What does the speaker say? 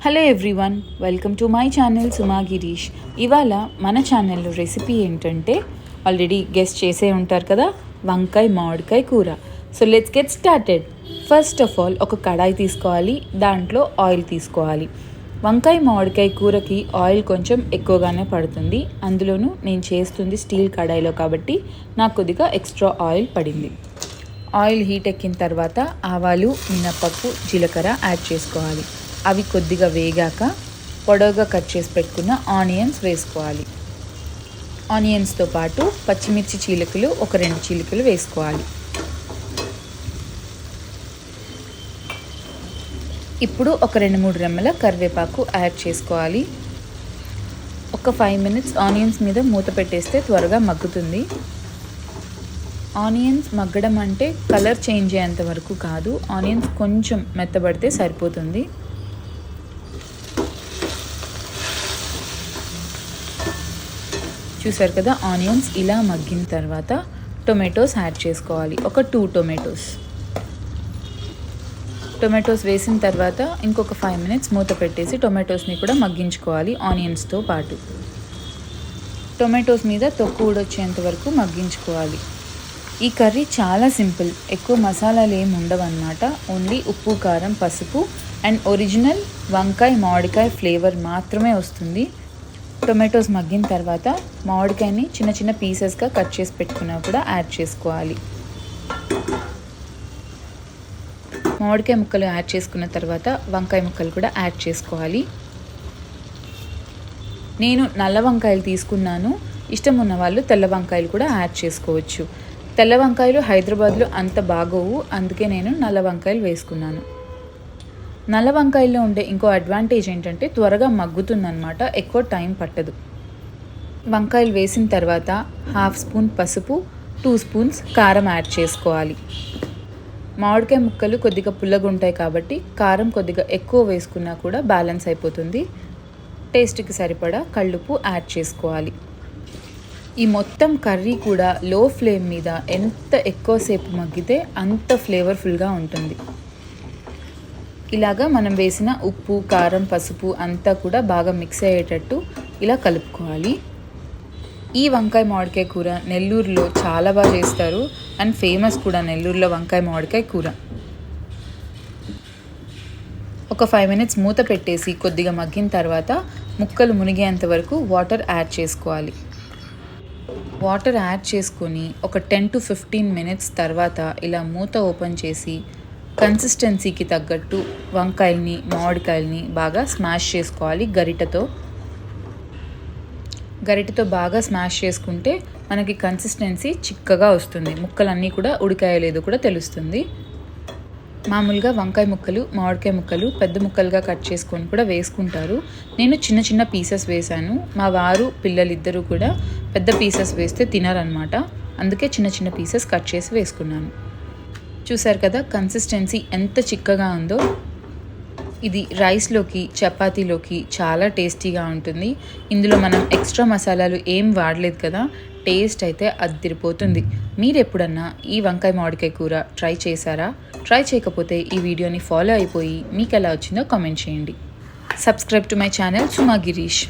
Hello everyone, welcome to my channel Suma Girish. ఇవాళ మన ఛానల్లో రెసిపీ ఏంటంటే ఆల్రెడీ గెస్ట్ చేసే ఉంటారు కదా, వంకాయ మామిడికాయ కూర. So let's get started. First of all ఒక కడాయి తీసుకోవాలి, దాంట్లో ఆయిల్ తీసుకోవాలి. వంకాయ మామిడికాయ కూరకి ఆయిల్ కొంచెం ఎక్కువగానే పడుతుంది. అందులోనూ నేను చేస్తుంది స్టీల్ కడాయిలో కాబట్టి నాకు కొద్దిగా ఎక్స్ట్రా ఆయిల్ పడింది. ఆయిల్ హీట్ ఎక్కిన తర్వాత ఆవాలు, మినపప్పు, జీలకర్ర యాడ్ చేసుకోవాలి. అవి కొద్దిగా వేగాక పొడవుగా కట్ చేసి పెట్టుకున్న ఆనియన్స్ వేసుకోవాలి. ఆనియన్స్తో పాటు పచ్చిమిర్చి చీలికలు ఒక 2 చీలికలు వేసుకోవాలి. ఇప్పుడు ఒక 2-3 రెమ్మల కరివేపాకు యాడ్ చేసుకోవాలి. ఒక 5 మినిట్స్ ఆనియన్స్ మీద మూత పెట్టేస్తే త్వరగా మగ్గుతుంది. ఆనియన్స్ మగ్గడం అంటే కలర్ చేంజ్ అయ్యేంత వరకు కాదు, ఆనియన్స్ కొంచెం మెత్తబడితే సరిపోతుంది. చూసారు కదా, ఆనియన్స్ ఇలా మగ్గిన తర్వాత టొమాటోస్ యాడ్ చేసుకోవాలి. ఒక 2 టొమాటోస్ వేసిన తర్వాత ఇంకొక 5 మినిట్స్ మూత పెట్టేసి టొమాటోస్ని కూడా మగ్గించుకోవాలి ఆనియన్స్తో పాటు. టొమాటోస్ మీద తొక్కు ఊడొచ్చేంత వరకు మగ్గించుకోవాలి. ఈ కర్రీ చాలా సింపుల్, ఎక్కువ మసాలాలు ఏమి ఉండవన్నమాట. ఓన్లీ ఉప్పు, కారం, పసుపు అండ్ ఒరిజినల్ వంకాయ మామిడికాయ ఫ్లేవర్ మాత్రమే వస్తుంది. టొమాటోస్ మగ్గిన తర్వాత మామిడికాయని చిన్న చిన్న పీసెస్గా కట్ చేసి పెట్టుకున్నా కూడా యాడ్ చేసుకోవాలి. మామిడికాయ ముక్కలు యాడ్ చేసుకున్న తర్వాత వంకాయ ముక్కలు కూడా యాడ్ చేసుకోవాలి. నేను నల్ల వంకాయలు తీసుకున్నాను, ఇష్టం ఉన్న వాళ్ళు తెల్ల వంకాయలు కూడా యాడ్ చేసుకోవచ్చు. తెల్ల వంకాయలు హైదరాబాద్లో అంత బాగోవు, అందుకే నేను నల్ల వంకాయలు వేసుకున్నాను. నల్ల వంకాయల్లో ఉండే ఇంకో అడ్వాంటేజ్ ఏంటంటే త్వరగా మగ్గుతుందన్నమాట, ఎక్కువ టైం పట్టదు. వంకాయలు వేసిన తర్వాత 1/2 స్పూన్ పసుపు, 2 స్పూన్స్ కారం యాడ్ చేసుకోవాలి. మామిడికాయ ముక్కలు కొద్దిగా పుల్లగా ఉంటాయి కాబట్టి కారం కొద్దిగా ఎక్కువ వేసుకున్నా కూడా బ్యాలెన్స్ అయిపోతుంది. టేస్ట్కి సరిపడా కల్లుప్పు యాడ్ చేసుకోవాలి. ఈ మొత్తం కర్రీ కూడా లో ఫ్లేమ్ మీద ఎంత ఎక్కువసేపు మగ్గితే అంత ఫ్లేవర్ఫుల్గా ఉంటుంది. ఇలాగా మనం వేసిన ఉప్పు, కారం, పసుపు అంతా కూడా బాగా మిక్స్ అయ్యేటట్టు ఇలా కలుపుకోవాలి. ఈ వంకాయ మామిడికాయ కూర నెల్లూరులో చాలా బాగా చేస్తారు అండ్ ఫేమస్ కూడా నెల్లూరులో వంకాయ మామిడికాయ కూర. ఒక 5 మినిట్స్ మూత పెట్టేసి కొద్దిగా మగ్గిన తర్వాత ముక్కలు మునిగేంత వరకు వాటర్ యాడ్ చేసుకోవాలి. వాటర్ యాడ్ చేసుకొని ఒక 10 to 15 మినిట్స్ తర్వాత ఇలా మూత ఓపెన్ చేసి కన్సిస్టెన్సీకి తగ్గట్టు వంకాయల్ని, మామిడికాయల్ని బాగా స్మాష్ చేసుకోవాలి. గరిటతో బాగా స్మాష్ చేసుకుంటే మనకి కన్సిస్టెన్సీ చిక్కగా వస్తుంది. ముక్కలన్నీ కూడా ఉడికాయో లేదో కూడా తెలుస్తుంది. మామూలుగా వంకాయ ముక్కలు, మామిడికాయ ముక్కలు పెద్ద ముక్కలుగా కట్ చేసుకొని కూడా వేసుకుంటారు. నేను చిన్న చిన్న పీసెస్ వేశాను. మా వారు, పిల్లలిద్దరూ కూడా పెద్ద పీసెస్ వేస్తే తినరనమాట, అందుకే చిన్న చిన్న పీసెస్ కట్ చేసి వేసుకున్నాను. చూసారు కదా కన్సిస్టెన్సీ ఎంత చిక్కగా ఉందో. ఇది రైస్లోకి, చపాతీలోకి చాలా టేస్టీగా ఉంటుంది. ఇందులో మనం ఎక్స్ట్రా మసాలాలు ఏం వాడలేదు కదా, టేస్ట్ అయితే అద్దిరిపోతుంది. మీరు ఎప్పుడన్నా ఈ వంకాయ మామిడికాయ కూర ట్రై చేశారా? ట్రై చేయకపోతే ఈ వీడియోని ఫాలో అయిపోయి మీకు ఎలా వచ్చిందో కామెంట్ చేయండి. Subscribe to my channel Suma Girish.